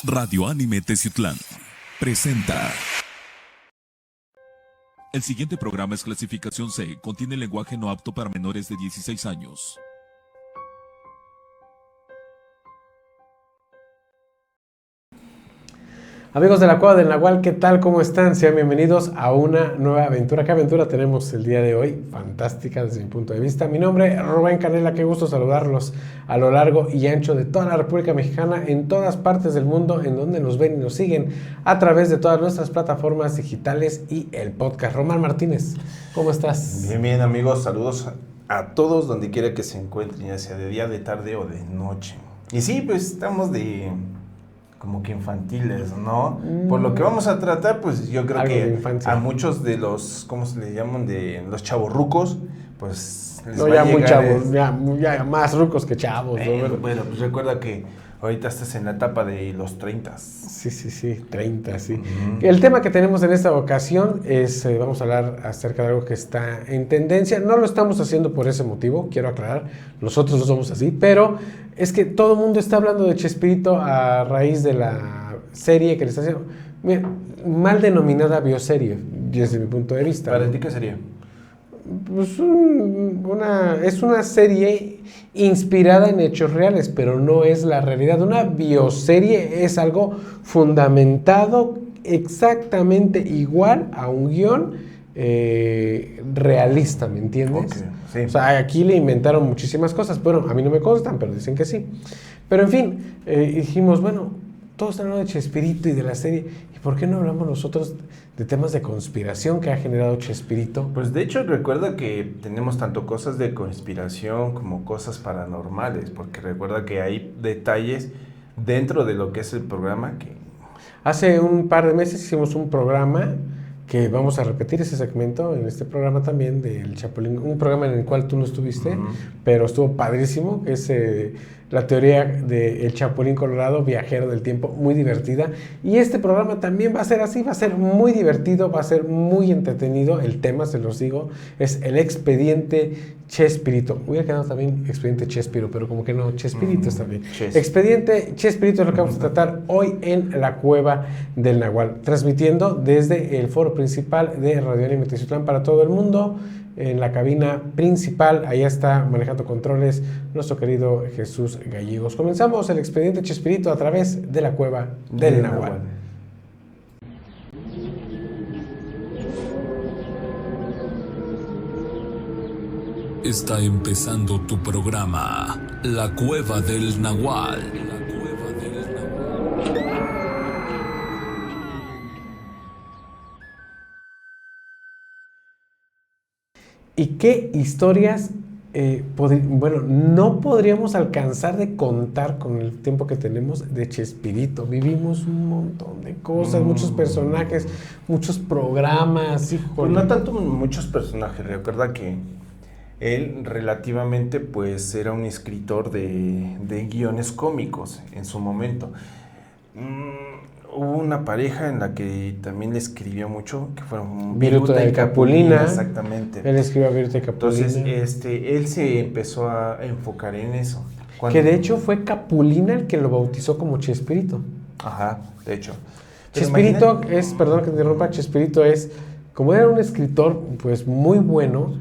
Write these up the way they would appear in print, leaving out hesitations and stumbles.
Radio Anime Teciutlán presenta. El siguiente programa es clasificación C, contiene lenguaje no apto para menores de 16 años. Amigos de la Cueva del Nahual, ¿qué tal? ¿Cómo están? Sean bienvenidos a una nueva aventura. ¿Qué aventura tenemos el día de hoy? Fantástica desde mi punto de vista. Mi nombre es Rubén Canela, qué gusto saludarlos a lo largo y ancho de toda la República Mexicana, en todas partes del mundo, en donde nos ven y nos siguen a través de todas nuestras plataformas digitales y el podcast. Román Martínez, ¿cómo estás? Bien, bien, amigos, saludos a todos donde quiera que se encuentren, ya sea de día, de tarde o de noche. Y sí, pues estamos como que infantiles, ¿no? Por lo que vamos a tratar, pues yo creo que a muchos de los, ¿cómo se le llaman? De los chavorrucos, pues les no, va ya a muy llegar chavos, ya más rucos que chavos. ¿No? Bueno, pues recuerda que ahorita estás en la etapa de los 30. Sí, 30, sí. El tema que tenemos en esta ocasión es, vamos a hablar acerca de algo que está en tendencia. No lo estamos haciendo por ese motivo, quiero aclarar, nosotros no somos así, pero es que todo el mundo está hablando de Chespirito a raíz de la serie que le está haciendo, mal denominada bioserie, desde mi punto de vista. ¿Para ti qué sería? Pues es una serie inspirada en hechos reales, pero no es la realidad. Una bioserie es algo fundamentado exactamente igual a un guión realista, ¿me entiendes? Okay, sí. O sea, aquí le inventaron muchísimas cosas. Bueno, a mí no me constan, pero dicen que sí. Pero en fin, dijimos, bueno, todos están hablando de Chespirito y de la serie, ¿y por qué no hablamos nosotros de temas de conspiración que ha generado Chespirito? Pues de hecho recuerda que tenemos tanto cosas de conspiración como cosas paranormales, porque recuerda que hay detalles dentro de lo que es el programa que... Hace un par de meses hicimos un programa que vamos a repetir ese segmento en este programa también del Chapulín, un programa en el cual tú no estuviste, pero estuvo padrísimo, que es la teoría del Chapulín Colorado, viajero del tiempo, muy divertida. Y este programa también va a ser así, va a ser muy divertido, va a ser muy entretenido. El tema, se los digo, es el expediente Chespirito. Hubiera quedado también expediente Chespiro, pero como que no, Chespirito está bien. Expediente Chespirito es lo que vamos a tratar hoy en la Cueva del Nahual, transmitiendo desde el foro principal de Radio Anime Teciutlán para todo el mundo. En la cabina principal, allá está manejando controles nuestro querido Jesús Gallegos. Comenzamos el expediente Chespirito a través de la Cueva del Nahual. Está empezando tu programa, La Cueva del Nahual. ¿Y qué historias, no podríamos alcanzar de contar con el tiempo que tenemos de Chespirito? Vivimos un montón de cosas, muchos personajes, muchos programas. Pues no tanto muchos personajes, recuerda que él relativamente pues era un escritor de guiones cómicos en su momento. Hubo una pareja en la que también le escribió mucho, que fueron Viruta y Capulina. Exactamente. Él escribió a Viruta y Capulina. Entonces, él se empezó a enfocar en eso. Que de hecho fue Capulina el que lo bautizó como Chespirito. Ajá, de hecho. Chespirito perdón que te interrumpa, Chespirito es, como era un escritor pues muy bueno,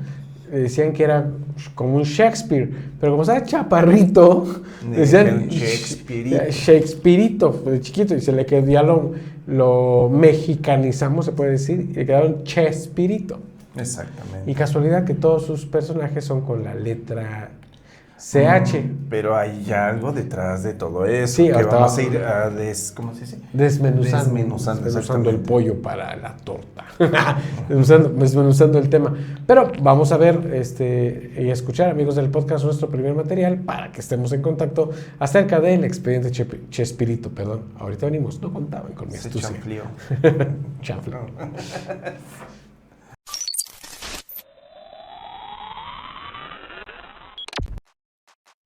decían que era como un Shakespeare, pero como estaba chaparrito, decían Shakespearito, de chiquito, y se le quedó, ya lo mexicanizamos, se puede decir, y le quedaron Chespirito. Exactamente. Y casualidad que todos sus personajes son con la letra CH. Pero hay algo detrás de todo eso. Sí, que vamos a ir ¿cómo se dice? Desmenuzando el pollo para la torta. desmenuzando el tema. Pero vamos a ver y escuchar, amigos del podcast, nuestro primer material para que estemos en contacto acerca del expediente Chespirito. Perdón, ahorita venimos, no contaban con mi astucia. Chanflío.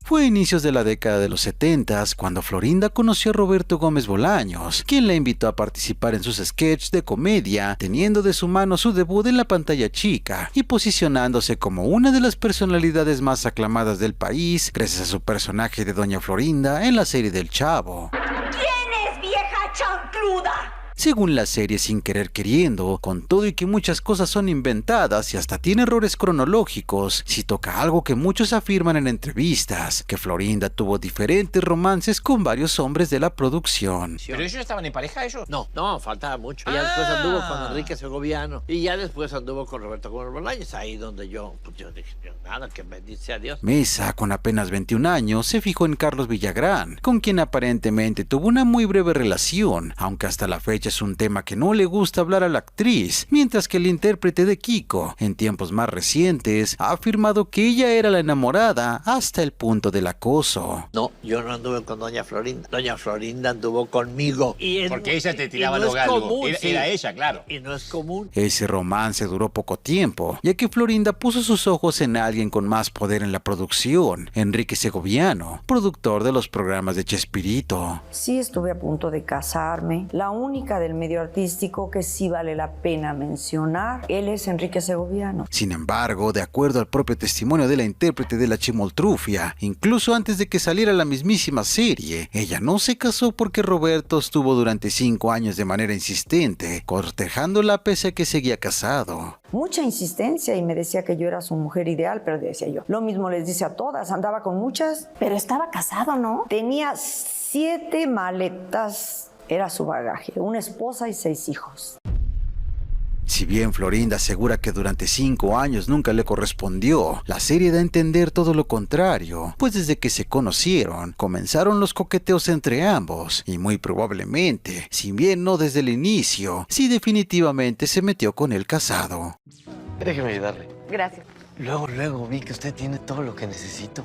Fue a inicios de la década de los 70s cuando Florinda conoció a Roberto Gómez Bolaños, quien la invitó a participar en sus sketches de comedia, teniendo de su mano su debut en la pantalla chica y posicionándose como una de las personalidades más aclamadas del país gracias a su personaje de Doña Florinda en la serie del Chavo. ¿Quién es, vieja chancluda! Según la serie, sin querer queriendo, con todo y que muchas cosas son inventadas y hasta tiene errores cronológicos, si toca algo que muchos afirman en entrevistas, que Florinda tuvo diferentes romances con varios hombres de la producción. ¿Pero ellos estaban en pareja, ellos? No, faltaba mucho. Ya después anduvo con Enrique Segoviano y ya después anduvo con Roberto Gómez Bolaños, ahí donde yo dije, nada, que bendice a Dios. Mesa, con apenas 21 años, se fijó en Carlos Villagrán, con quien aparentemente tuvo una muy breve relación, aunque hasta la fecha es un tema que no le gusta hablar a la actriz, mientras que el intérprete de Kiko, en tiempos más recientes, ha afirmado que ella era la enamorada hasta el punto del acoso. No, yo no anduve con doña Florinda. Doña Florinda anduvo conmigo. Porque ella te tiraba los galgos. Era ella, claro. Y no es común. Ese romance duró poco tiempo, ya que Florinda puso sus ojos en alguien con más poder en la producción, Enrique Segoviano, productor de los programas de Chespirito. Sí estuve a punto de casarme. La única del medio artístico que sí vale la pena mencionar, él es Enrique Segoviano. Sin embargo, de acuerdo al propio testimonio de la intérprete de la Chimoltrufia, incluso antes de que saliera la mismísima serie, ella no se casó porque Roberto estuvo durante 5 años de manera insistente, cortejándola pese a que seguía casado. Mucha insistencia y me decía que yo era su mujer ideal, pero decía yo, lo mismo les dice a todas, andaba con muchas, pero estaba casado, ¿no? Tenía 7 maletas. Era su bagaje, una esposa y 6 hijos. Si bien Florinda asegura que durante 5 años nunca le correspondió, la serie da a entender todo lo contrario, pues desde que se conocieron, comenzaron los coqueteos entre ambos, y muy probablemente, si bien no desde el inicio, sí definitivamente se metió con el casado. Déjeme ayudarle. Gracias. Luego vi que usted tiene todo lo que necesito.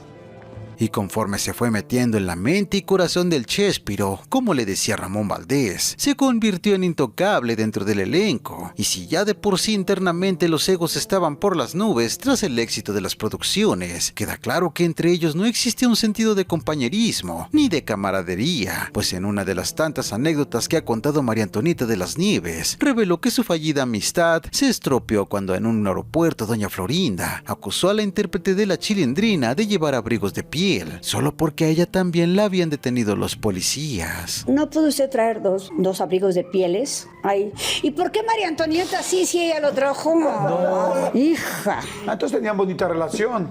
Y conforme se fue metiendo en la mente y corazón del Chespiro, como le decía Ramón Valdés, se convirtió en intocable dentro del elenco. Y si ya de por sí internamente los egos estaban por las nubes tras el éxito de las producciones, queda claro que entre ellos no existía un sentido de compañerismo ni de camaradería, pues en una de las tantas anécdotas que ha contado María Antonieta de las Nieves, reveló que su fallida amistad se estropeó cuando en un aeropuerto doña Florinda acusó a la intérprete de La Chilindrina de llevar abrigos de piel, solo porque a ella también la habían detenido los policías. ¿No pudo usted traer dos abrigos de pieles? Ay. ¿Y por qué María Antonieta sí, ella lo trajo? No. Hija. Entonces tenían bonita relación.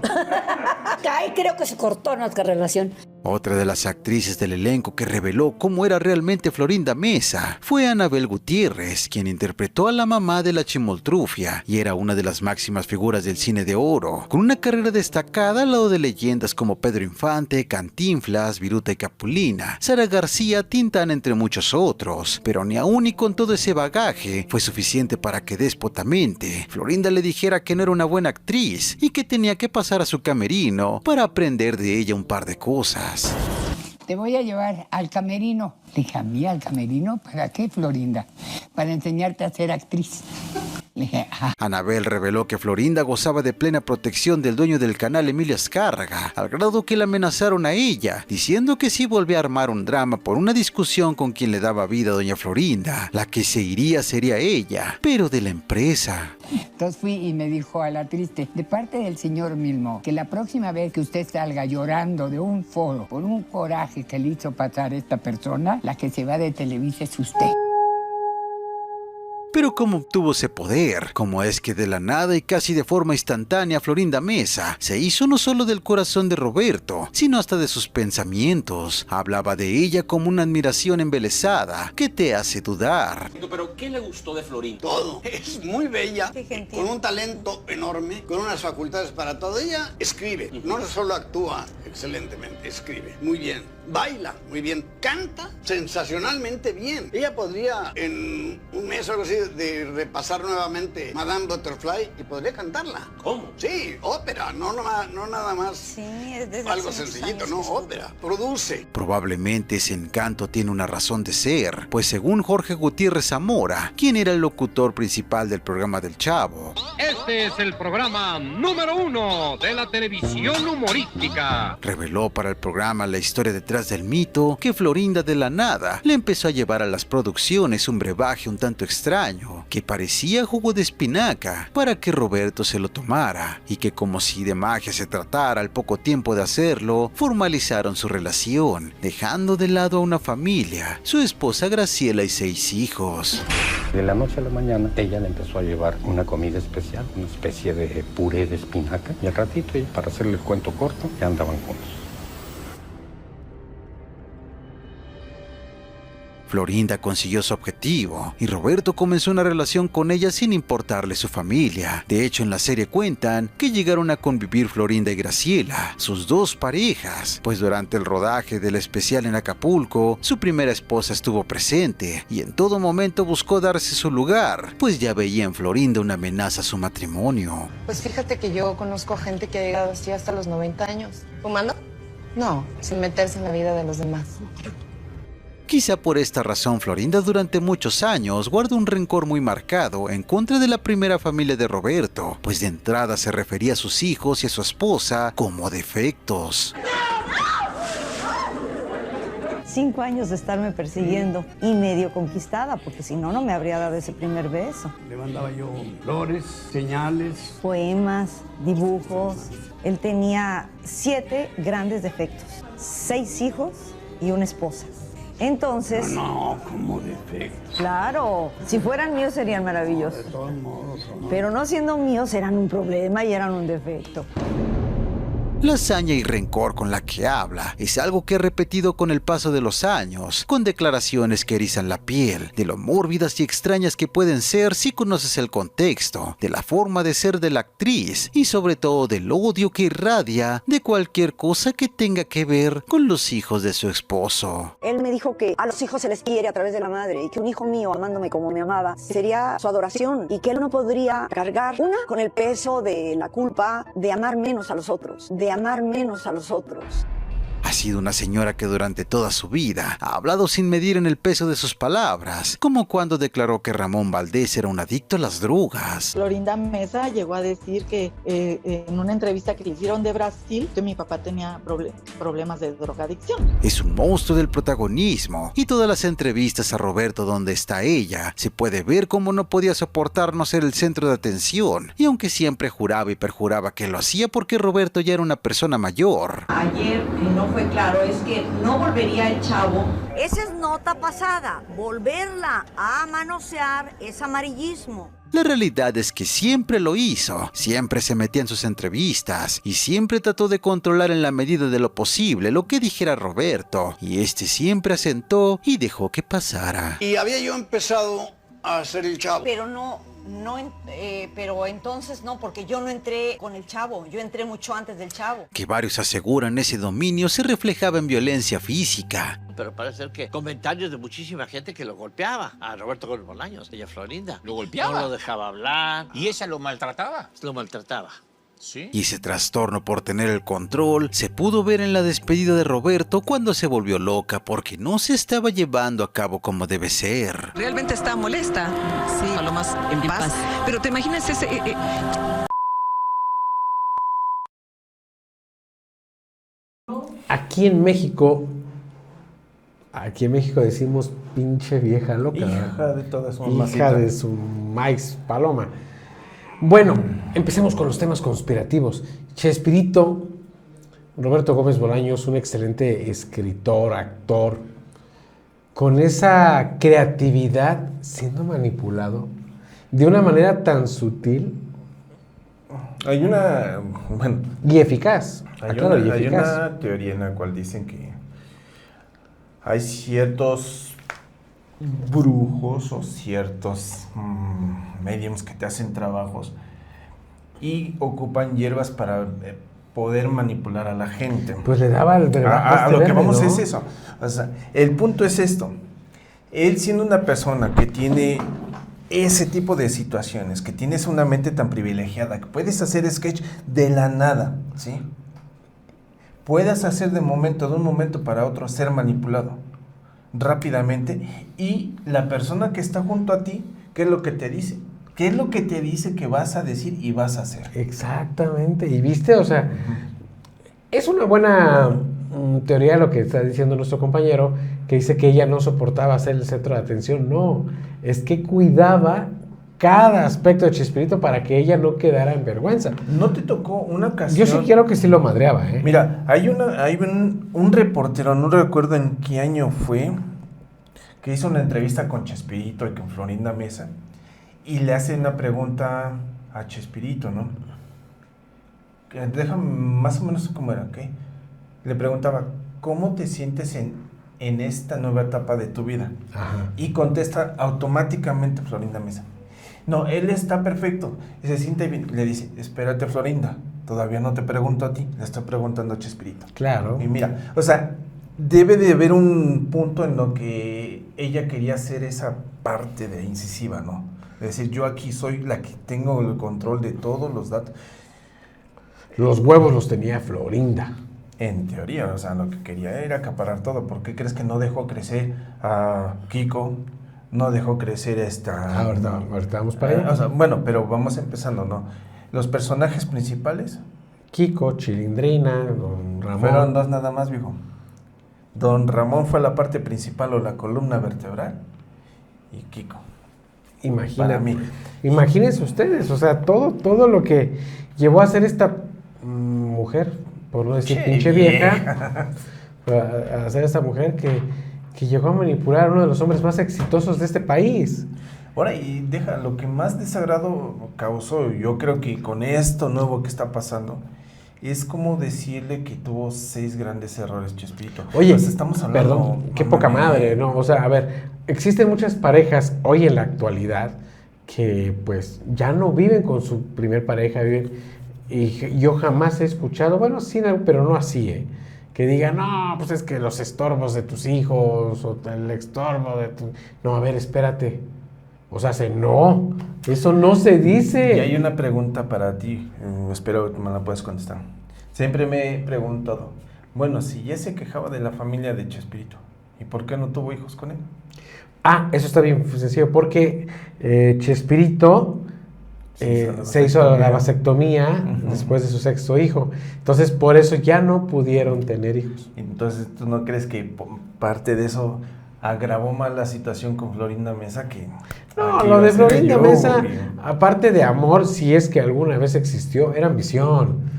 Ay, creo que se cortó nuestra relación. Otra de las actrices del elenco que reveló cómo era realmente Florinda Mesa fue Anabel Gutiérrez, quien interpretó a la mamá de la Chimoltrufia y era una de las máximas figuras del cine de oro, con una carrera destacada al lado de leyendas como Pedro Infante, Cantinflas, Viruta y Capulina, Sara García, Tintán, entre muchos otros. Pero ni aún y con todo ese bagaje fue suficiente para que déspotamente Florinda le dijera que no era una buena actriz y que tenía que pasar a su camerino para aprender de ella un par de cosas. Te voy a llevar al camerino. Le dije, ¿a mí al camerino? ¿Para qué, Florinda? Para enseñarte a ser actriz. Le dije, ajá. Anabel reveló que Florinda gozaba de plena protección del dueño del canal, Emilio Azcárraga, al grado que le amenazaron a ella, diciendo que si volvía a armar un drama por una discusión con quien le daba vida a doña Florinda, la que se iría sería ella, pero de la empresa. Entonces fui y me dijo a la triste, de parte del señor Milmo, que la próxima vez que usted salga llorando de un foro por un coraje que le hizo pasar esta persona, la que se va de Televisa es usted. Pero ¿cómo obtuvo ese poder? ¿Cómo es que de la nada y casi de forma instantánea Florinda Mesa se hizo no solo del corazón de Roberto, sino hasta de sus pensamientos? Hablaba de ella como una admiración embelesada que te hace dudar. ¿Pero qué le gustó de Florinda? Todo. Es muy bella, con un talento enorme, con unas facultades para todo. Ella escribe, no solo actúa excelentemente, escribe muy bien, baila muy bien, canta sensacionalmente bien. Ella podría en un mes o algo así de repasar nuevamente Madame Butterfly y podría cantarla. ¿Cómo? Sí, ópera, no nada más. Sí, es desde algo sencillito, no, ópera. Produce. Probablemente ese encanto tiene una razón de ser, pues según Jorge Gutiérrez Zamora, quien era el locutor principal del programa del Chavo, este es el programa número 1 de la televisión humorística. Reveló para el programa la historia detrás del mito que Florinda de la nada le empezó a llevar a las producciones un brebaje un tanto extraño extraño que parecía jugo de espinaca para que Roberto se lo tomara, y que como si de magia se tratara, al poco tiempo de hacerlo, formalizaron su relación, dejando de lado a una familia, su esposa Graciela y 6 hijos. De la noche a la mañana, ella le empezó a llevar una comida especial, una especie de puré de espinaca, y al ratito, para hacerle el cuento corto, ya andaban juntos. Florinda consiguió su objetivo y Roberto comenzó una relación con ella sin importarle su familia. De hecho, en la serie cuentan que llegaron a convivir Florinda y Graciela, sus 2 parejas, pues durante el rodaje del especial en Acapulco, su primera esposa estuvo presente y en todo momento buscó darse su lugar, pues ya veía en Florinda una amenaza a su matrimonio. Pues fíjate que yo conozco gente que ha llegado así hasta los 90 años. ¿Fumando? No, sin meterse en la vida de los demás. Quizá por esta razón Florinda durante muchos años guardó un rencor muy marcado en contra de la primera familia de Roberto, pues de entrada se refería a sus hijos y a su esposa como defectos. 5 años de estarme persiguiendo y medio conquistada, porque si no, no me habría dado ese primer beso. Le mandaba yo flores, señales. Poemas, dibujos. Él tenía 7 grandes defectos, 6 hijos y una esposa. Entonces... No, como defectos. Claro, si fueran míos serían maravillosos. De todos modos, ¿no? Pero no siendo míos eran un problema y eran un defecto. La hazaña y rencor con la que habla es algo que ha repetido con el paso de los años, con declaraciones que erizan la piel, de lo mórbidas y extrañas que pueden ser si conoces el contexto, de la forma de ser de la actriz y sobre todo del odio que irradia de cualquier cosa que tenga que ver con los hijos de su esposo. Él me dijo que a los hijos se les quiere a través de la madre y que un hijo mío amándome como me amaba sería su adoración y que él no podría cargar con el peso de la culpa de amar menos a los otros, de amar menos a los otros. Ha sido una señora que durante toda su vida ha hablado sin medir en el peso de sus palabras, como cuando declaró que Ramón Valdés era un adicto a las drogas. Florinda Mesa llegó a decir que en una entrevista que le hicieron de Brasil, que mi papá tenía problemas de drogadicción. Es un monstruo del protagonismo y todas las entrevistas a Roberto donde está ella, se puede ver cómo no podía soportar no ser el centro de atención, y aunque siempre juraba y perjuraba que lo hacía porque Roberto ya era una persona mayor. Ayer no fue claro, es que no volvería el chavo. Esa es nota pasada. Volverla a manosear es amarillismo. La realidad es que siempre lo hizo, siempre se metía en sus entrevistas y siempre trató de controlar en la medida de lo posible lo que dijera Roberto, y este siempre asentó y dejó que pasara. Y había yo empezado a hacer el chavo. Pero entonces no, porque yo no entré con el chavo, yo entré mucho antes del chavo. Que varios aseguran ese dominio se reflejaba en violencia física. Pero parece ser que comentarios de muchísima gente que lo golpeaba a Roberto Gómez Bolaños, ella Florinda. ¿Lo golpeaba? No lo dejaba hablar. ¿Y ella lo maltrataba? Lo maltrataba. ¿Sí? Y ese trastorno por tener el control se pudo ver en la despedida de Roberto cuando se volvió loca porque no se estaba llevando a cabo como debe ser. Realmente está molesta, sí, a lo más en paz. Pero te imaginas ese... Aquí en México decimos pinche vieja loca. Hija de toda su Hija mamacita. de su maíz paloma. Bueno, empecemos con los temas conspirativos. Chespirito, Roberto Gómez Bolaños, un excelente escritor, actor, con esa creatividad siendo manipulado de una manera tan sutil. Hay una... Bueno, y eficaz. Hay una teoría en la cual dicen que hay ciertos brujos o ciertos mediums que te hacen trabajos y ocupan hierbas para poder manipular a la gente. Pues le daba el a lo que vamos, ¿no? Es eso. O sea, el punto es esto. Él siendo una persona que tiene ese tipo de situaciones, que tienes una mente tan privilegiada, que puedes hacer sketch de la nada, ¿sí? Puedes hacer de un momento para otro, ser manipulado rápidamente, y la persona que está junto a ti, ¿qué es lo que te dice? ¿Qué es lo que te dice que vas a decir y vas a hacer? Exactamente, y viste, o sea, es una buena teoría de lo que está diciendo nuestro compañero, que dice que ella no soportaba ser el centro de atención. No, es que cuidaba cada aspecto de Chespirito para que ella no quedara en vergüenza. ¿No te tocó una ocasión? Yo sí quiero que sí lo madreaba, ¿eh? Mira, hay un reportero, no recuerdo en qué año fue, que hizo una entrevista con Chespirito y con Florinda Mesa, y le hace una pregunta a Chespirito, ¿no? Déjame más o menos cómo era, ¿ok? Le preguntaba, ¿cómo te sientes en esta nueva etapa de tu vida? Ajá. Y contesta automáticamente Florinda Mesa, no, él está perfecto, y se siente bien. Le dice, espérate Florinda, todavía no te pregunto a ti, le estoy preguntando a Chespirito. Claro. Y mira, o sea, debe de haber un punto en lo que ella quería hacer esa parte de incisiva, ¿no? Es decir, yo aquí soy la que tengo el control de todos los datos. Los huevos los tenía Florinda. En teoría, o sea, lo que quería era acaparar todo. ¿Por qué crees que no dejó crecer a Kiko? No dejó crecer Ahorita vamos para allá. O sea, bueno, pero vamos empezando, ¿no? Los personajes principales. Kiko, Chilindrina, Don Ramón. Fueron dos nada más, viejo. Don Ramón fue la parte principal o la columna vertebral. Y Kiko. Imagínense ustedes, o sea, todo lo que llevó a ser esta mujer, por no decir pinche vieja, a ser esta mujer que llegó a manipular a uno de los hombres más exitosos de este país. Ahora, y deja, lo que más desagrado causó, yo creo que con esto nuevo que está pasando, es como decirle que tuvo 6 grandes errores, Chespirito. Oye, pues estamos hablando, perdón, qué poca madre, ¿no? O sea, a ver, existen muchas parejas hoy en la actualidad que pues ya no viven con su primer pareja, y yo jamás he escuchado, bueno, sí, pero no así, que digan, no, pues es que los estorbos de tus hijos, o el estorbo de tu... No, a ver, espérate. O sea, no, eso no se dice. Y hay una pregunta para ti, espero que me la puedas contestar. Siempre me he preguntado, bueno, si ya se quejaba de la familia de Chespirito, ¿y por qué no tuvo hijos con él? Ah, eso está bien sencillo, porque Chespirito se hizo la vasectomía después de su 6º hijo. Entonces, por eso ya no pudieron tener hijos. Entonces, ¿tú no crees que parte de eso agravó más la situación con Florinda Mesa? Que no, lo de Florinda Mesa, aparte de amor, si es que alguna vez existió, era ambición.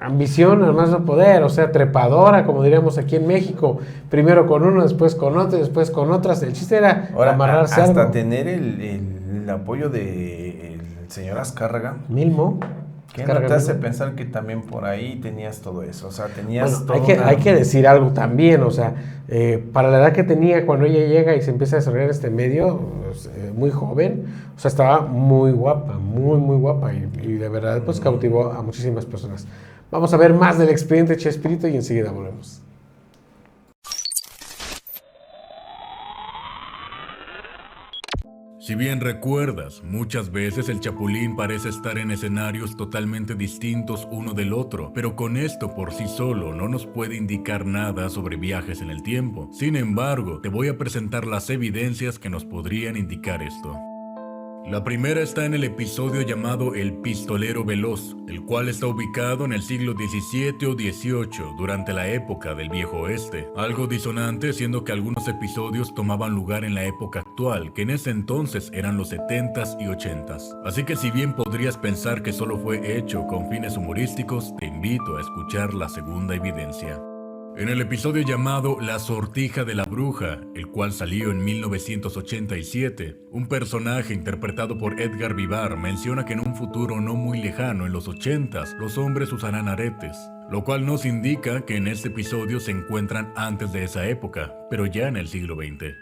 Ambición al más no poder, o sea, trepadora, como diríamos aquí en México. Primero con uno, después con otro, después con otras. El chiste era amarrarse hasta algo. Tener el apoyo del señor Azcárraga. Milmo. ¿Qué no te hace pensar que también por ahí tenías todo eso? O sea, tenías todo. Hay que decir algo también, o sea, para la edad que tenía cuando ella llega y se empieza a desarrollar este medio, muy joven, o sea, estaba muy guapa, muy guapa, y de verdad pues cautivó a muchísimas personas. Vamos a ver más del expediente Chespirito y enseguida volvemos. Si bien recuerdas, muchas veces el Chapulín parece estar en escenarios totalmente distintos uno del otro, pero con esto por sí solo no nos puede indicar nada sobre viajes en el tiempo. Sin embargo, te voy a presentar las evidencias que nos podrían indicar esto. La primera está en el episodio llamado El Pistolero Veloz, el cual está ubicado en el siglo XVII o XVIII, durante la época del Viejo Oeste. Algo disonante, siendo que algunos episodios tomaban lugar en la época actual, que en ese entonces eran los 70s y 80s. Así que si bien podrías pensar que solo fue hecho con fines humorísticos, te invito a escuchar la segunda evidencia. En el episodio llamado La Sortija de la Bruja, el cual salió en 1987, un personaje interpretado por Edgar Vivar menciona que en un futuro no muy lejano, en los 80s, los hombres usarán aretes, lo cual nos indica que en este episodio se encuentran antes de esa época, pero ya en el siglo XX.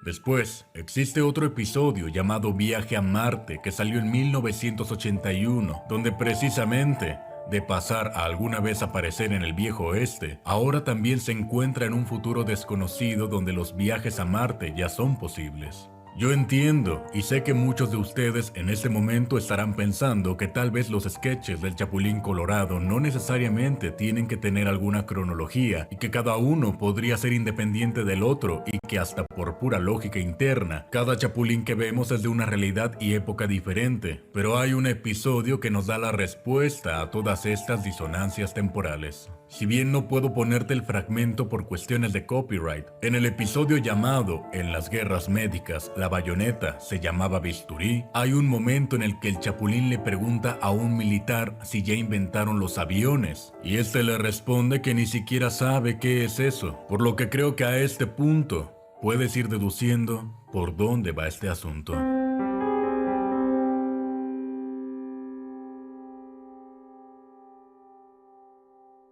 Después, existe otro episodio llamado Viaje a Marte, que salió en 1981, donde precisamente, de pasar a alguna vez aparecer en el Viejo Oeste, ahora también se encuentra en un futuro desconocido donde los viajes a Marte ya son posibles. Yo entiendo y sé que muchos de ustedes en este momento estarán pensando que tal vez los sketches del Chapulín Colorado no necesariamente tienen que tener alguna cronología y que cada uno podría ser independiente del otro y que hasta por pura lógica interna, cada chapulín que vemos es de una realidad y época diferente. Pero hay un episodio que nos da la respuesta a todas estas disonancias temporales. Si bien no puedo ponerte el fragmento por cuestiones de copyright, en el episodio llamado En las guerras médicas, la bayoneta se llamaba bisturí, hay un momento en el que el Chapulín le pregunta a un militar si ya inventaron los aviones, y este le responde que ni siquiera sabe qué es eso, por lo que creo que a este punto puedes ir deduciendo por dónde va este asunto.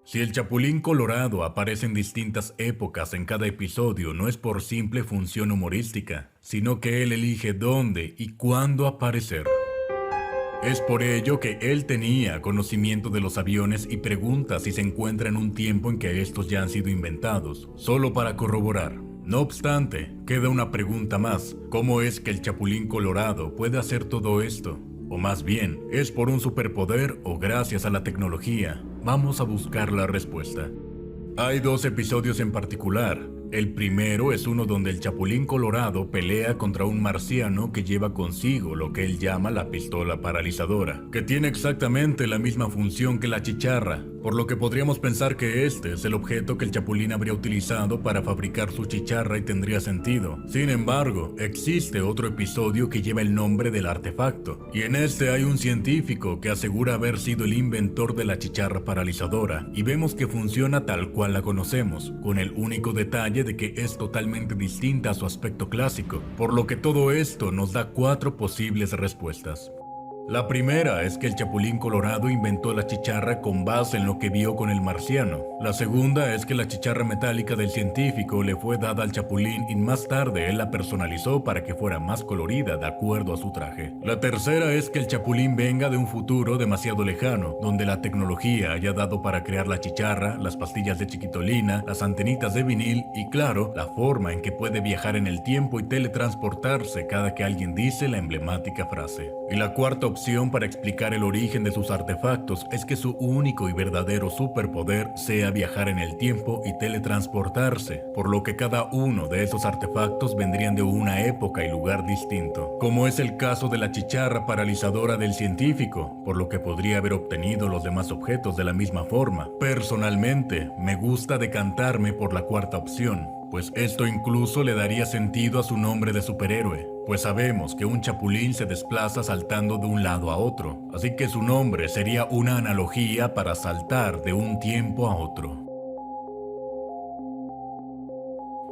Si el Chapulín Colorado aparece en distintas épocas en cada episodio, no es por simple función humorística, sino que él elige dónde y cuándo aparecer. Es por ello que él tenía conocimiento de los aviones y pregunta si se encuentra en un tiempo en que estos ya han sido inventados, solo para corroborar. No obstante, queda una pregunta más: ¿cómo es que el Chapulín Colorado puede hacer todo esto? O más bien, ¿es por un superpoder o gracias a la tecnología? Vamos a buscar la respuesta. Hay 2 episodios en particular. El primero es uno donde el Chapulín Colorado pelea contra un marciano que lleva consigo lo que él llama la pistola paralizadora, que tiene exactamente la misma función que la chicharra, por lo que podríamos pensar que este es el objeto que el Chapulín habría utilizado para fabricar su chicharra y tendría sentido. Sin embargo, existe otro episodio que lleva el nombre del artefacto, y en este hay un científico que asegura haber sido el inventor de la chicharra paralizadora, y vemos que funciona tal cual la conocemos, con el único detalle de que es totalmente distinta a su aspecto clásico, por lo que todo esto nos da 4 posibles respuestas. La primera es que el Chapulín Colorado inventó la chicharra con base en lo que vio con el marciano. La segunda es que la chicharra metálica del científico le fue dada al Chapulín y más tarde él la personalizó para que fuera más colorida de acuerdo a su traje. La tercera es que el Chapulín venga de un futuro demasiado lejano, donde la tecnología haya dado para crear la chicharra, las pastillas de chiquitolina, las antenitas de vinil y claro, la forma en que puede viajar en el tiempo y teletransportarse cada que alguien dice la emblemática frase. Y la cuarta opción para explicar el origen de sus artefactos es que su único y verdadero superpoder sea viajar en el tiempo y teletransportarse, por lo que cada uno de esos artefactos vendrían de una época y lugar distinto, como es el caso de la chicharra paralizadora del científico, por lo que podría haber obtenido los demás objetos de la misma forma. Personalmente, me gusta decantarme por la cuarta opción, pues esto incluso le daría sentido a su nombre de superhéroe, pues sabemos que un chapulín se desplaza saltando de un lado a otro, así que su nombre sería una analogía para saltar de un tiempo a otro.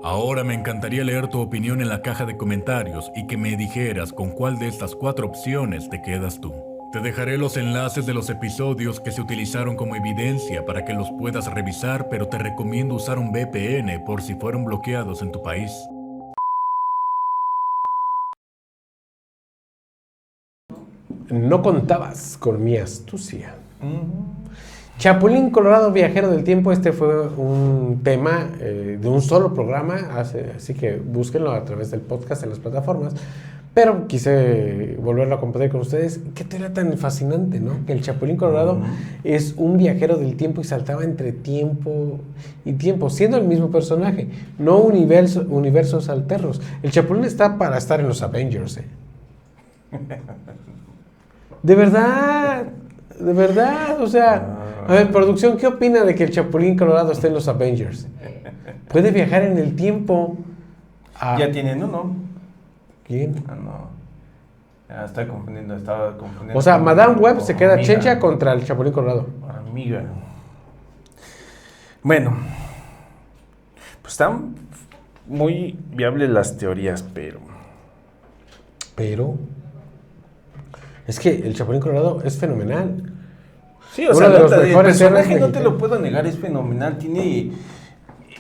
Ahora me encantaría leer tu opinión en la caja de comentarios y que me dijeras con cuál de estas 4 opciones te quedas tú. Te dejaré los enlaces de los episodios que se utilizaron como evidencia para que los puedas revisar, pero te recomiendo usar un VPN por si fueron bloqueados en tu país. No contabas con mi astucia. Chapulín Colorado, viajero del tiempo. Este fue un tema de un solo programa, así que búsquenlo a través del podcast en las plataformas. Pero quise volverlo a compartir con ustedes. Qué teoría tan fascinante, ¿no? Que el Chapulín Colorado es un viajero del tiempo y saltaba entre tiempo y tiempo, siendo el mismo personaje, no universos alternos. El Chapulín está para estar en los Avengers, De verdad, o sea, a ver, producción, ¿qué opina de que el Chapulín Colorado esté en los Avengers? Puede viajar en el tiempo a... Ya tienen uno. ¿Quién? No. Ya estaba confundiendo. O sea, Madame Web se queda chencha contra el Chapulín Colorado. Amiga. Bueno, pues están muy viables las teorías, pero es que el Chapulín Colorado es fenomenal. Sí, o sea, el personaje no te lo puedo negar, es fenomenal. Tiene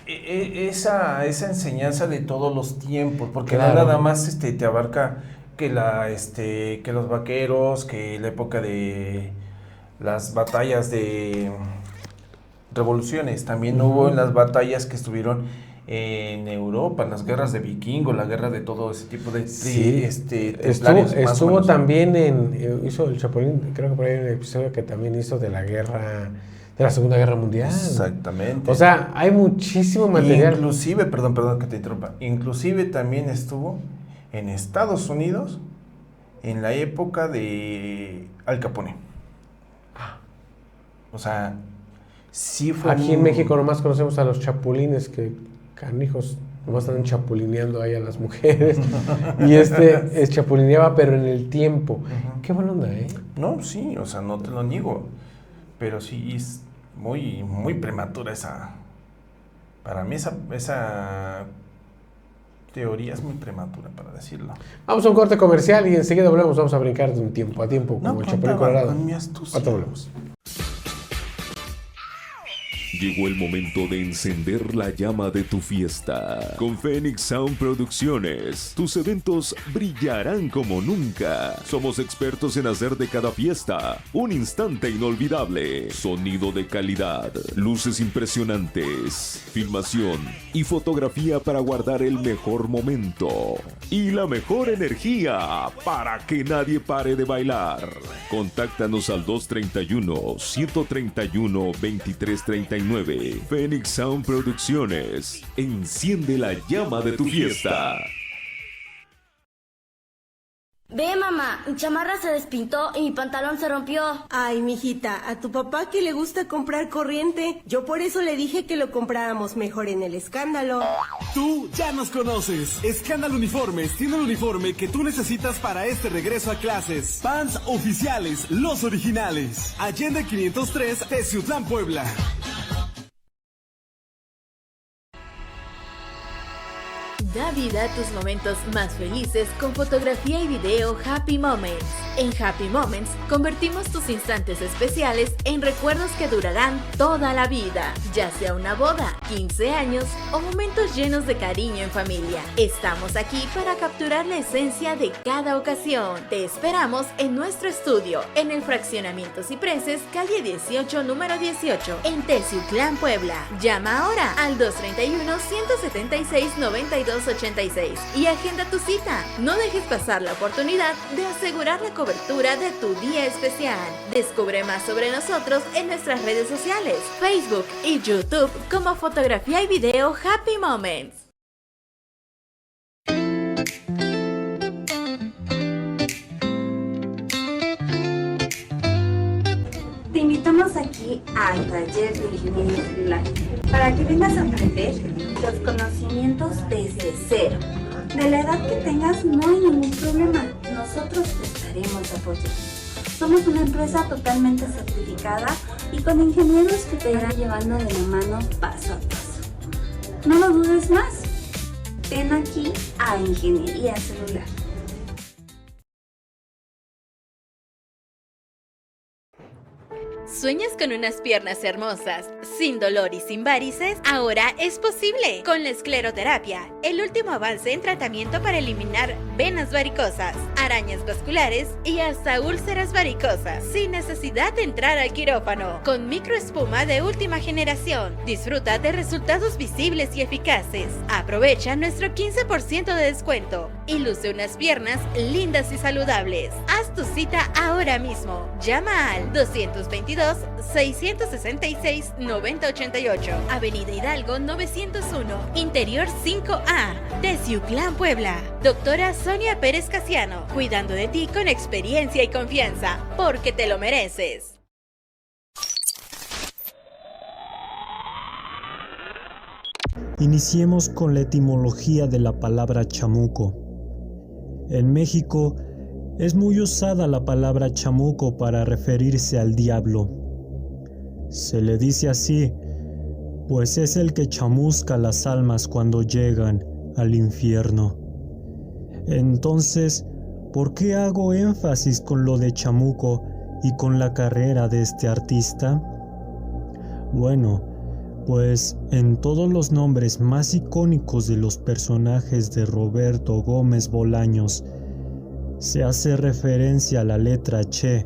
esa enseñanza de todos los tiempos, porque claro, no nada más te abarca que que los vaqueros, que la época de las batallas de revoluciones, también hubo en las batallas que estuvieron en Europa, en las guerras de vikingos, la guerra de todo ese tipo de Sí, templarios, más o estuvo menos. también hizo el Chapulín, creo que por ahí hay un episodio que también hizo de la Segunda Guerra Mundial. Exactamente. O sea, hay muchísimo material. Inclusive, perdón que te interrumpa, inclusive también estuvo en Estados Unidos en la época de Al Capone. O sea, sí fue Aquí en México nomás conocemos a los chapulines que canijos nomás están chapulineando ahí a las mujeres. Y chapulineaba, pero en el tiempo. Qué buena onda, ¿eh? No, sí, o sea, no te lo niego. Pero sí es muy, muy prematura esa... Para mí esa teoría es muy prematura, para decirlo. Vamos a un corte comercial y enseguida volvemos. Vamos a brincar de un tiempo a tiempo como el Chapulín Colorado. Con mi astucia. Ahorita volvemos. Llegó el momento de encender la llama de tu fiesta. Con Phoenix Sound Producciones, tus eventos brillarán como nunca. Somos expertos en hacer de cada fiesta un instante inolvidable. Sonido de calidad, luces impresionantes, filmación y fotografía para guardar el mejor momento y la mejor energía para que nadie pare de bailar. Contáctanos al 231-131-2339. Phoenix Sound Producciones. Enciende la llama de tu fiesta. Ve, mamá, mi chamarra se despintó y mi pantalón se rompió. Ay, mijita, a tu papá que le gusta comprar corriente. Yo por eso le dije que lo compráramos mejor en el Escándalo. Tú ya nos conoces. Escándalo Uniformes tiene el uniforme que tú necesitas para este regreso a clases. Pants oficiales, los originales. Allende 503, Teciutlán, Puebla. Da vida a tus momentos más felices con fotografía y video Happy Moments. En Happy Moments convertimos tus instantes especiales en recuerdos que durarán toda la vida, ya sea una boda, 15 años o momentos llenos de cariño en familia. Estamos aquí para capturar la esencia de cada ocasión. Te esperamos en nuestro estudio, en el Fraccionamiento Cipreses, calle 18, número 18, en Teciutlán, Puebla. Llama ahora al 231-176-9286 y agenda tu cita. No dejes pasar la oportunidad de asegurar la cobertura de tu día especial. Descubre más sobre nosotros en nuestras redes sociales, Facebook y YouTube como Fotografía y Video Happy Moments. Te invitamos aquí al taller de ingeniería celular para que vengas a aprender los conocimientos desde cero. De la edad que tengas no hay ningún problema, nosotros te estaremos apoyando. Somos una empresa totalmente certificada y con ingenieros que te irán llevando de la mano paso a paso. No lo dudes más, ven aquí a Ingeniería Celular. ¿Sueñas con unas piernas hermosas, sin dolor y sin varices? Ahora es posible con la escleroterapia, el último avance en tratamiento para eliminar venas varicosas, arañas vasculares y hasta úlceras varicosas, sin necesidad de entrar al quirófano. Con microespuma de última generación, disfruta de resultados visibles y eficaces. Aprovecha nuestro 15% de descuento y luce unas piernas lindas y saludables. Haz tu cita ahora mismo. Llama al 222-666-9088, Avenida Hidalgo 901, Interior 5A, Teciutlán, Puebla. Doctora Sonia Pérez Casiano, cuidando de ti con experiencia y confianza, porque te lo mereces. Iniciemos con la etimología de la palabra chamuco. En México es muy usada la palabra chamuco para referirse al diablo. Se le dice así, pues es el que chamusca las almas cuando llegan al infierno. Entonces, ¿por qué hago énfasis con lo de chamuco y con la carrera de este artista? Bueno, pues en todos los nombres más icónicos de los personajes de Roberto Gómez Bolaños se hace referencia a la letra Che.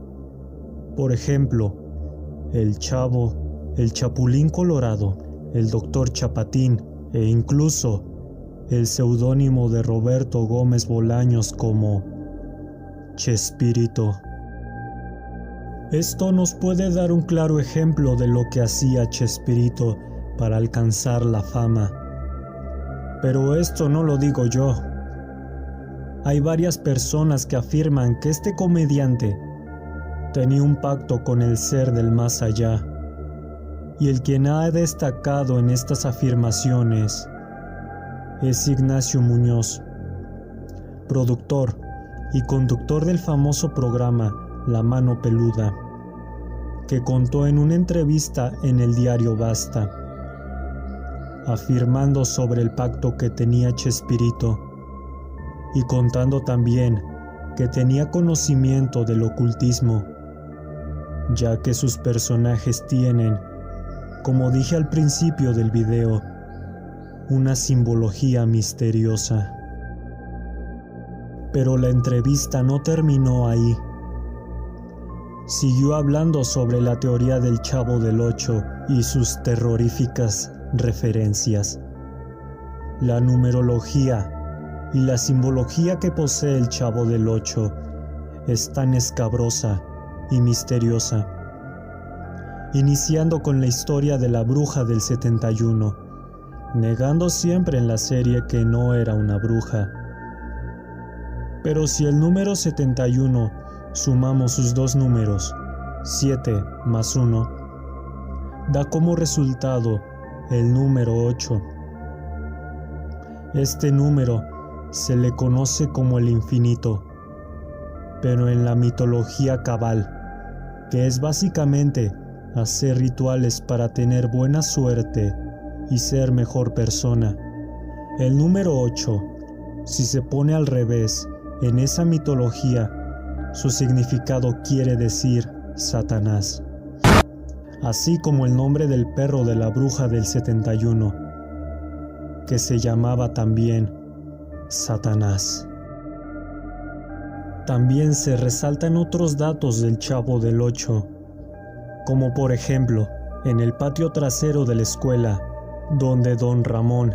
Por ejemplo, el Chavo, el Chapulín Colorado, el Doctor Chapatín, e incluso el seudónimo de Roberto Gómez Bolaños como Chespirito. Esto nos puede dar un claro ejemplo de lo que hacía Chespirito para alcanzar la fama. Pero esto no lo digo yo. Hay varias personas que afirman que este comediante tenía un pacto con el ser del más allá. Y el quien ha destacado en estas afirmaciones es Ignacio Muñoz, productor y conductor del famoso programa La Mano Peluda, que contó en una entrevista en el diario Basta, afirmando sobre el pacto que tenía Chespirito y contando también que tenía conocimiento del ocultismo, ya que sus personajes tienen, como dije al principio del video, una simbología misteriosa. Pero la entrevista no terminó ahí. Siguió hablando sobre la teoría del Chavo del Ocho y sus terroríficas referencias. La numerología y la simbología que posee el Chavo del Ocho es tan escabrosa y misteriosa, iniciando con la historia de la bruja del 71, negando siempre en la serie que no era una bruja. Pero si el número 71 sumamos sus dos números, 7 más 1, da como resultado el número 8. Este número se le conoce como el infinito, pero en la mitología cabal, que es básicamente hacer rituales para tener buena suerte y ser mejor persona. El número 8, si se pone al revés en esa mitología, su significado quiere decir Satanás, así como el nombre del perro de la bruja del 71, que se llamaba también Satanás. También se resaltan otros datos del Chavo del Ocho, como por ejemplo, en el patio trasero de la escuela, donde Don Ramón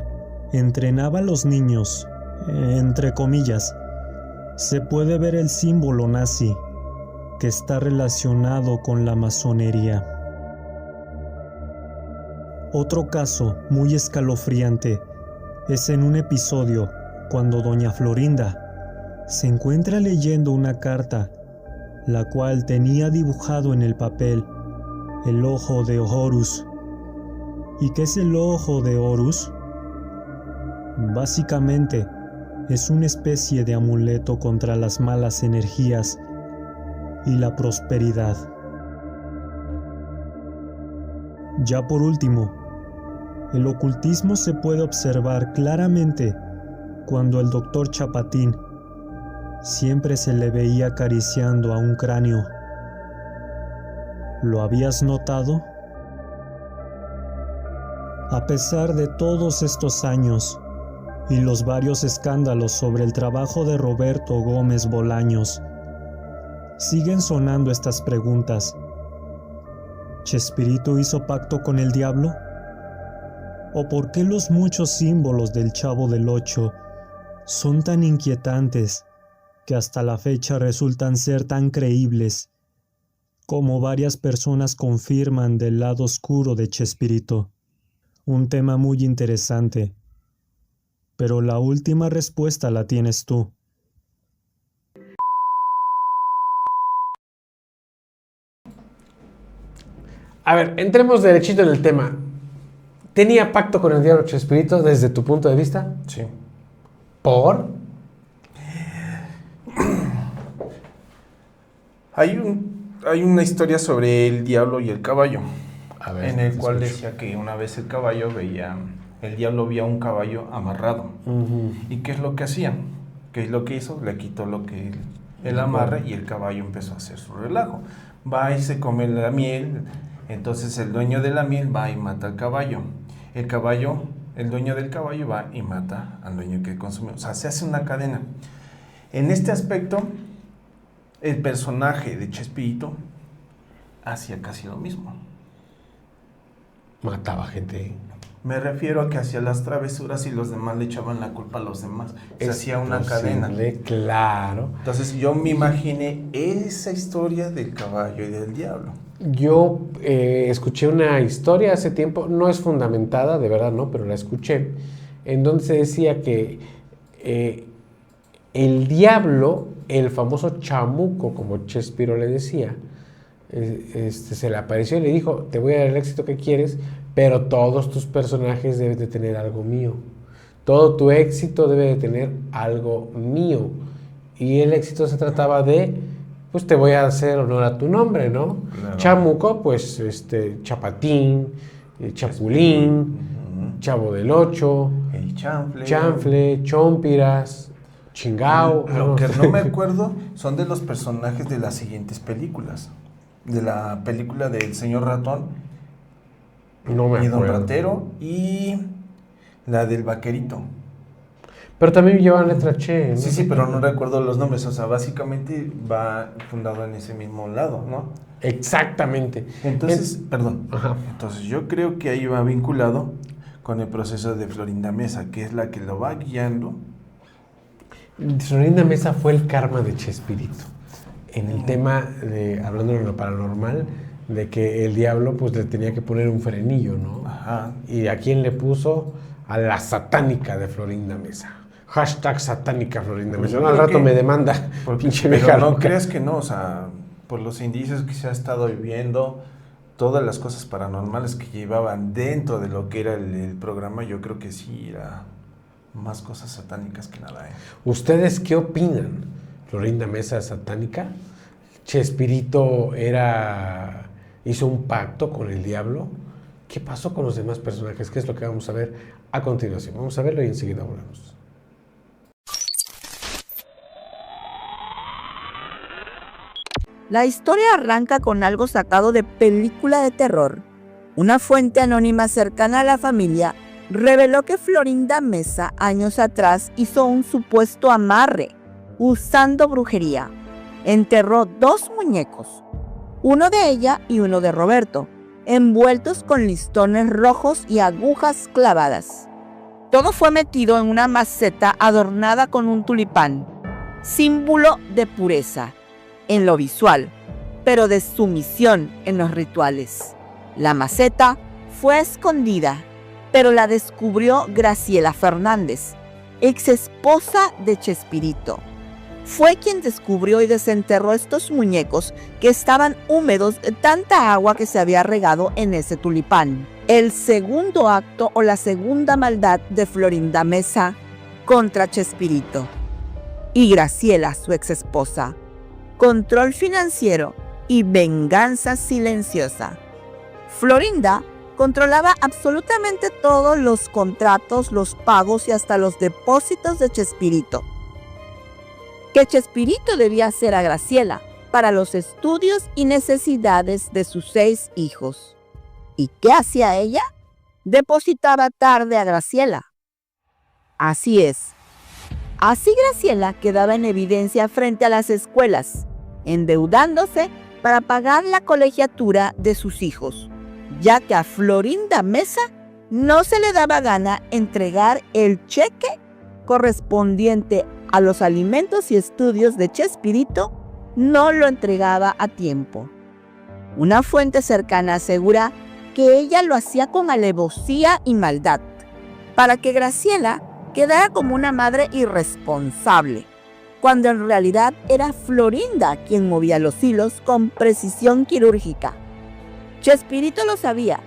entrenaba a los niños, entre comillas, se puede ver el símbolo nazi, que está relacionado con la masonería. Otro caso muy escalofriante es en un episodio cuando Doña Florinda se encuentra leyendo una carta, la cual tenía dibujado en el papel el ojo de Horus. ¿Y qué es el ojo de Horus? Básicamente, es una especie de amuleto contra las malas energías y la prosperidad. Ya por último, el ocultismo se puede observar claramente cuando el Dr. Chapatín siempre se le veía acariciando a un cráneo. ¿Lo habías notado? A pesar de todos estos años y los varios escándalos sobre el trabajo de Roberto Gómez Bolaños, siguen sonando estas preguntas. ¿Chespirito hizo pacto con el diablo? ¿O por qué los muchos símbolos del Chavo del Ocho son tan inquietantes que hasta la fecha resultan ser tan creíbles, como varias personas confirman del lado oscuro de Chespirito? Un tema muy interesante, pero la última respuesta la tienes tú. A ver, entremos derechito en el tema. ¿Tenía pacto con el diablo Chespirito desde tu punto de vista? Sí. ¿Por? Hay una historia sobre el diablo y el caballo, a ver, en el cual decía que una vez el diablo vio un caballo amarrado. ¿Y qué es lo que hacía? ¿Qué es lo que hizo? Le quitó el amarre y el caballo empezó a hacer su relajo. Va y se come la miel, entonces el dueño de la miel va y mata al caballo. El dueño del caballo va y mata al dueño que consumió. O sea, se hace una cadena. En este aspecto, el personaje de Chespirito hacía casi lo mismo. Mataba gente. Me refiero a que hacía las travesuras y los demás le echaban la culpa a los demás. Se hacía una posible, cadena. Claro. Entonces yo me imaginé esa historia del caballo y del diablo. Yo escuché una historia hace tiempo, no es fundamentada, de verdad no, pero la escuché, en donde se decía que el diablo, el famoso chamuco, como Chespirito le decía, se le apareció y le dijo, te voy a dar el éxito que quieres, pero todos tus personajes deben de tener algo mío. Todo tu éxito debe de tener algo mío. Y el éxito se trataba de, pues te voy a hacer honor a tu nombre, ¿no? Claro. Chamuco, pues Chapatín, Chapulín, Chavo del Ocho, el Chanfle, Chompiras, Chingao. Lo que no me acuerdo son de los personajes de las siguientes películas. De la película del Señor Ratón. No me acuerdo. Don Ratero y la del Vaquerito. Pero también llevan letra Che, ¿no? Sí, pero no recuerdo los nombres. O sea, básicamente va fundado en ese mismo lado, ¿no? Exactamente. Entonces, Entonces yo creo que ahí va vinculado con el proceso de Florinda Mesa, que es la que lo va guiando. Florinda Mesa fue el karma de Chespirito. En el tema, hablando de lo paranormal, de que el diablo pues le tenía que poner un frenillo, ¿no? Ajá. ¿Y a quién le puso? A la satánica de Florinda Mesa. Hashtag satánica Florinda Mesa. No, al rato me demanda, pinche vieja. Pero no creas que no, o sea, por los indicios que se ha estado viviendo, todas las cosas paranormales que llevaban dentro de lo que era el programa, yo creo que sí era más cosas satánicas que nada. ¿Ustedes qué opinan? ¿Florinda Mesa satánica? ¿Chespirito hizo un pacto con el diablo? ¿Qué pasó con los demás personajes? ¿Qué es lo que vamos a ver a continuación? Vamos a verlo y enseguida volvemos. La historia arranca con algo sacado de película de terror. Una fuente anónima cercana a la familia reveló que Florinda Mesa años atrás hizo un supuesto amarre usando brujería. Enterró 2 muñecos, uno de ella y uno de Roberto, envueltos con listones rojos y agujas clavadas. Todo fue metido en una maceta adornada con un tulipán, símbolo de pureza en lo visual, pero de sumisión en los rituales. La maceta fue escondida, pero la descubrió Graciela Fernández, ex esposa de Chespirito. Fue quien descubrió y desenterró estos muñecos que estaban húmedos de tanta agua que se había regado en ese tulipán. El segundo acto o la segunda maldad de Florinda Mesa contra Chespirito y Graciela, su ex esposa. Control financiero y venganza silenciosa. Florinda controlaba absolutamente todos los contratos, los pagos y hasta los depósitos de Chespirito. Que Chespirito debía hacer a Graciela para los estudios y necesidades de sus 6 hijos. ¿Y qué hacía ella? Depositaba tarde a Graciela. Así es. Así Graciela quedaba en evidencia frente a las escuelas, endeudándose para pagar la colegiatura de sus hijos, ya que a Florinda Mesa no se le daba gana entregar el cheque correspondiente a los alimentos y estudios de Chespirito, no lo entregaba a tiempo. Una fuente cercana asegura que ella lo hacía con alevosía y maldad, para que Graciela quedara como una madre irresponsable, cuando en realidad era Florinda quien movía los hilos con precisión quirúrgica. Chespirito lo sabía,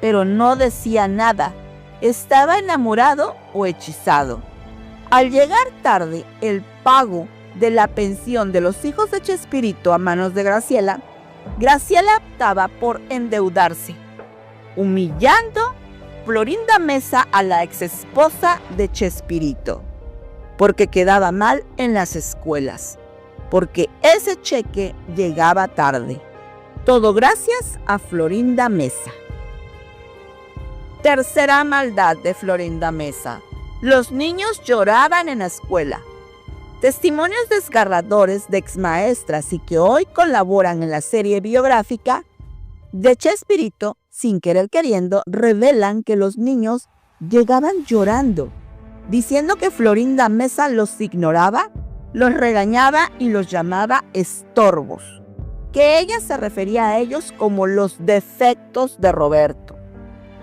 pero no decía nada. Estaba enamorado o hechizado. Al llegar tarde el pago de la pensión de los hijos de Chespirito a manos de Graciela, Graciela optaba por endeudarse, humillando Florinda Mesa a la exesposa de Chespirito, porque quedaba mal en las escuelas, porque ese cheque llegaba tarde. Todo gracias a Florinda Mesa. Tercera maldad de Florinda Mesa. Los niños lloraban en la escuela. Testimonios desgarradores de exmaestras y que hoy colaboran en la serie biográfica de Chespirito sin querer queriendo, revelan que los niños llegaban llorando, diciendo que Florinda Mesa los ignoraba, los regañaba y los llamaba estorbos, que ella se refería a ellos como los defectos de Roberto.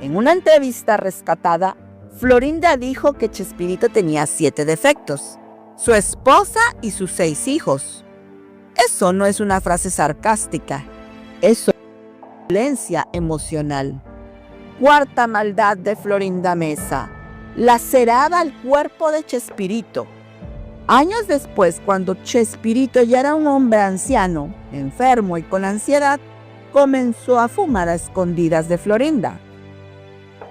En una entrevista rescatada, Florinda dijo que Chespirito tenía 7 defectos, su esposa y sus 6 hijos. Eso no es una frase sarcástica, eso es violencia emocional. Cuarta maldad de Florinda Mesa: laceraba el cuerpo de Chespirito. Años después, cuando Chespirito ya era un hombre anciano, enfermo y con ansiedad, comenzó a fumar a escondidas de Florinda.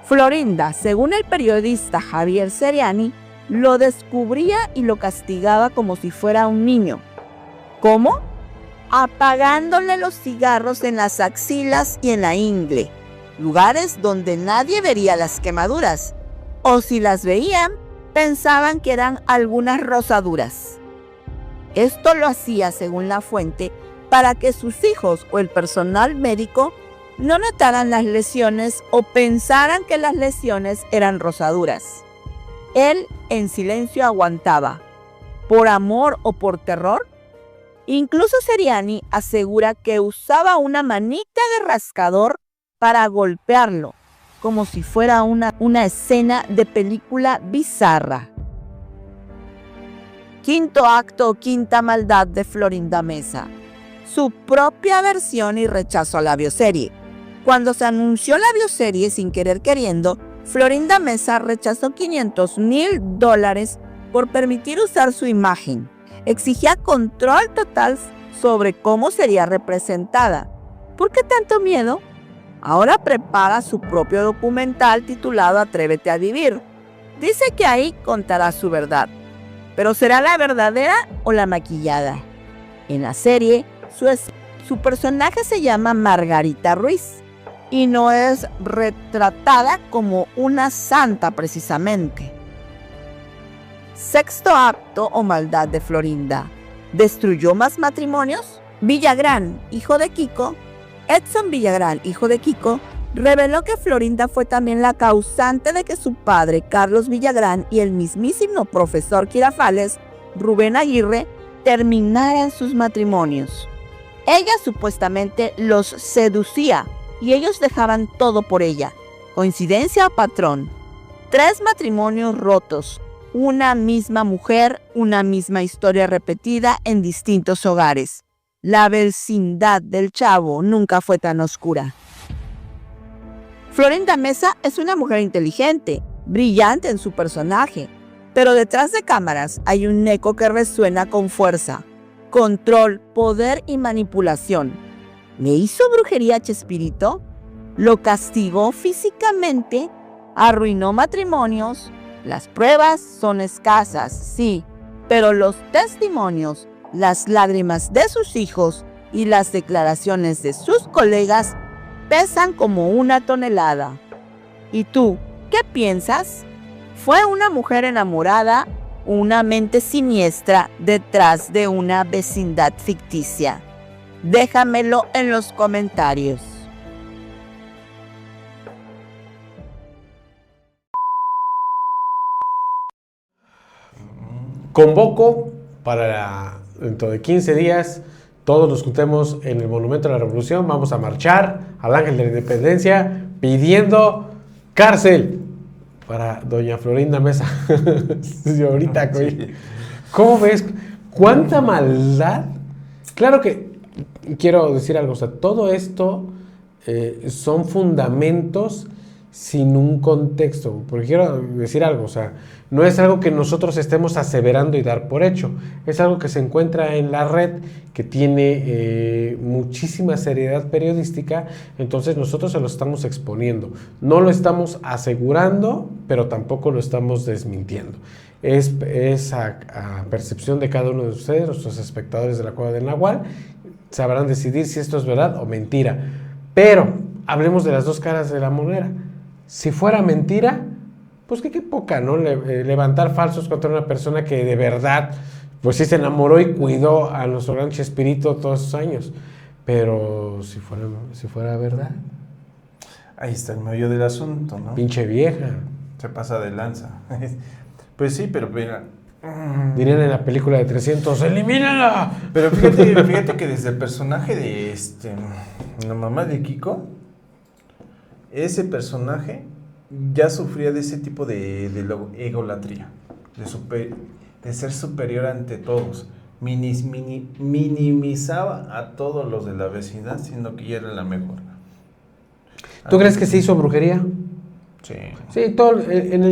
Florinda, según el periodista Javier Seriani, lo descubría y lo castigaba como si fuera un niño. ¿Cómo? Apagándole los cigarros en las axilas y en la ingle, lugares donde nadie vería las quemaduras, o si las veían, pensaban que eran algunas rosaduras. Esto lo hacía, según la fuente, para que sus hijos o el personal médico no notaran las lesiones o pensaran que las lesiones eran rosaduras. Él en silencio aguantaba, por amor o por terror. Incluso Seriani asegura que usaba una manita de rascador para golpearlo, como si fuera una escena de película bizarra. Quinto acto o quinta maldad de Florinda Mesa: su propia versión y rechazo a la bioserie. Cuando se anunció la bioserie, sin querer queriendo, Florinda Mesa rechazó $500,000 por permitir usar su imagen. Exigía control total sobre cómo sería representada. ¿Por qué tanto miedo? Ahora prepara su propio documental titulado Atrévete a vivir. Dice que ahí contará su verdad. ¿Pero será la verdadera o la maquillada? En la serie, su personaje se llama Margarita Ruiz y no es retratada como una santa precisamente. Sexto acto o maldad de Florinda: ¿destruyó más matrimonios? Villagrán, hijo de Kiko, Edson Villagrán, hijo de Kiko, reveló que Florinda fue también la causante de que su padre, Carlos Villagrán, y el mismísimo profesor Girafales, Rubén Aguirre, terminaran sus matrimonios. Ella supuestamente los seducía y ellos dejaban todo por ella. ¿Coincidencia o patrón? 3 matrimonios rotos, una misma mujer, una misma historia repetida en distintos hogares. La vecindad del Chavo nunca fue tan oscura. Florinda Mesa es una mujer inteligente, brillante en su personaje, pero detrás de cámaras hay un eco que resuena con fuerza: control, poder y manipulación. ¿Le hizo brujería a Chespirito? ¿Lo castigó físicamente? ¿Arruinó matrimonios? Las pruebas son escasas, sí, pero los testimonios, las lágrimas de sus hijos y las declaraciones de sus colegas pesan como 1 tonelada. ¿Y tú, qué piensas? ¿Fue una mujer enamorada o una mente siniestra detrás de una vecindad ficticia? Déjamelo en los comentarios. Convoco para dentro de 15 días, todos nos juntemos en el Monumento a la Revolución. Vamos a marchar al Ángel de la Independencia pidiendo cárcel para doña Florinda Mesa. Señorita, sí. ¿Cómo ves? ¿Cuánta maldad? Claro que quiero decir algo, o sea, todo esto son fundamentos sin un contexto, porque quiero decir algo, o sea, no es algo que nosotros estemos aseverando y dar por hecho, es algo que se encuentra en la red, que tiene muchísima seriedad periodística, entonces nosotros se lo estamos exponiendo, no lo estamos asegurando, pero tampoco lo estamos desmintiendo. Es a percepción de cada uno de ustedes, nuestros espectadores de la Cueva del Nahual, sabrán decidir si esto es verdad o mentira, pero hablemos de las dos caras de la moneda. Si fuera mentira, pues qué poca, ¿no? Levantar falsos contra una persona que de verdad, pues sí se enamoró y cuidó a nuestro gran Chespirito todos esos años. Pero si fuera verdad. Ahí está el meollo del asunto, ¿no? Pinche vieja. Se pasa de lanza. Pues sí, pero mira. Dirían en la película de 300, ¡elimínala! Pero fíjate que desde el personaje de la mamá de Kiko, ese personaje ya sufría de ese tipo de egolatría, de ser superior ante todos. Minimizaba a todos los de la vecindad, siendo que ella era la mejor. ¿Tú crees que se hizo brujería? Sí. Sí, en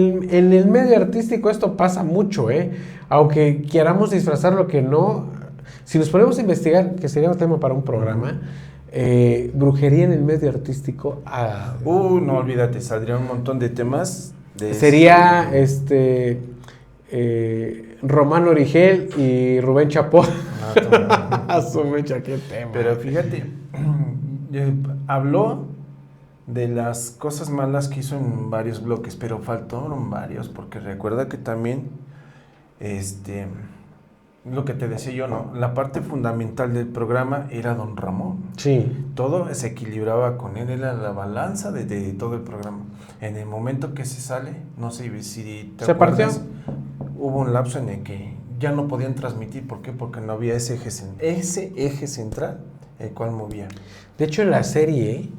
el medio artístico esto pasa mucho, aunque queramos disfrazar lo que no. Si nos ponemos a investigar, que sería un tema para un programa, brujería en el medio artístico. No olvídate, saldría un montón de temas. Sería Román Origel y Rubén Chapó. A su mecha, qué tema. Pero fíjate, habló de las cosas malas que hizo en varios bloques, pero faltaron varios, porque recuerda que también, lo que te decía yo, ¿no? La parte fundamental del programa era Don Ramón. Sí. Todo se equilibraba con él, era la balanza de todo el programa. En el momento que se sale, no sé si te acuerdas, hubo un lapso en el que ya no podían transmitir. ¿Por qué? Porque no había ese eje central, el cual movía. De hecho, en la serie,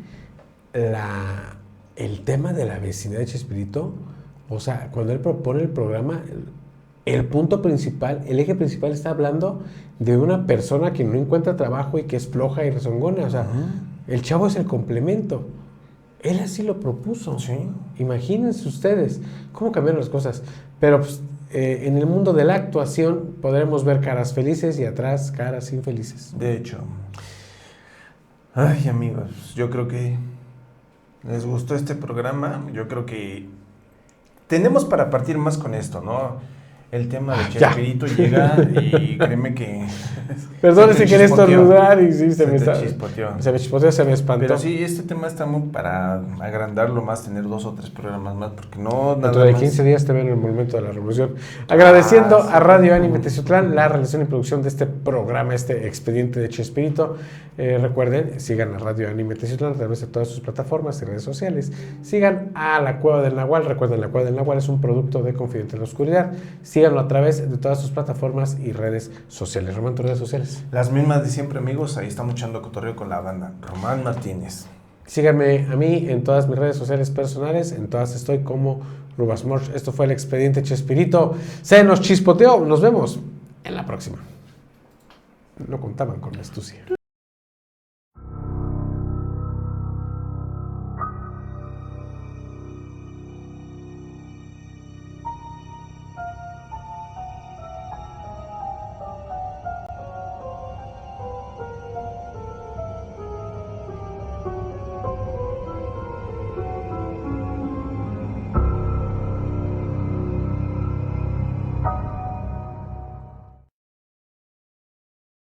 el tema de la vecindad de Chespirito, o sea, cuando él propone el programa, el punto principal, el eje principal está hablando de una persona que no encuentra trabajo y que es floja y rezongona. O sea, el chavo es el complemento. Él así lo propuso. Sí. Imagínense ustedes cómo cambiaron las cosas. Pero pues, en el mundo de la actuación podremos ver caras felices y atrás caras infelices. De hecho. Ay, amigos, yo creo que les gustó este programa. Yo creo que tenemos para partir más con esto, ¿no? El tema de Chespirito llega y créeme que... Perdón, si quieres estornudar y sí, se me chispoteó. Se me chispoteó, se me espantó. Pero sí, este tema está muy para agrandarlo más, tener 2 o 3 programas más, porque no... Dentro de 15 días te ven en el Monumento de la Revolución. Agradeciendo a Radio Anime Teciutlán la realización y producción de este programa, este expediente de Chespirito. Recuerden, sigan a Radio Anime Teciutlán a través de todas sus plataformas y redes sociales. Sigan a La Cueva del Nahual. Recuerden, La Cueva del Nahual es un producto de Confidente en la Oscuridad. Síganlo a través de todas sus plataformas y redes sociales. Román, tus redes sociales. Las mismas de siempre, amigos. Ahí estamos echando cotorreo con la banda. Román Martínez. Síganme a mí en todas mis redes sociales personales. En todas estoy como Rubasmorch. Esto fue el expediente Chespirito. Se nos chispoteó. Nos vemos en la próxima. No contaban con la astucia.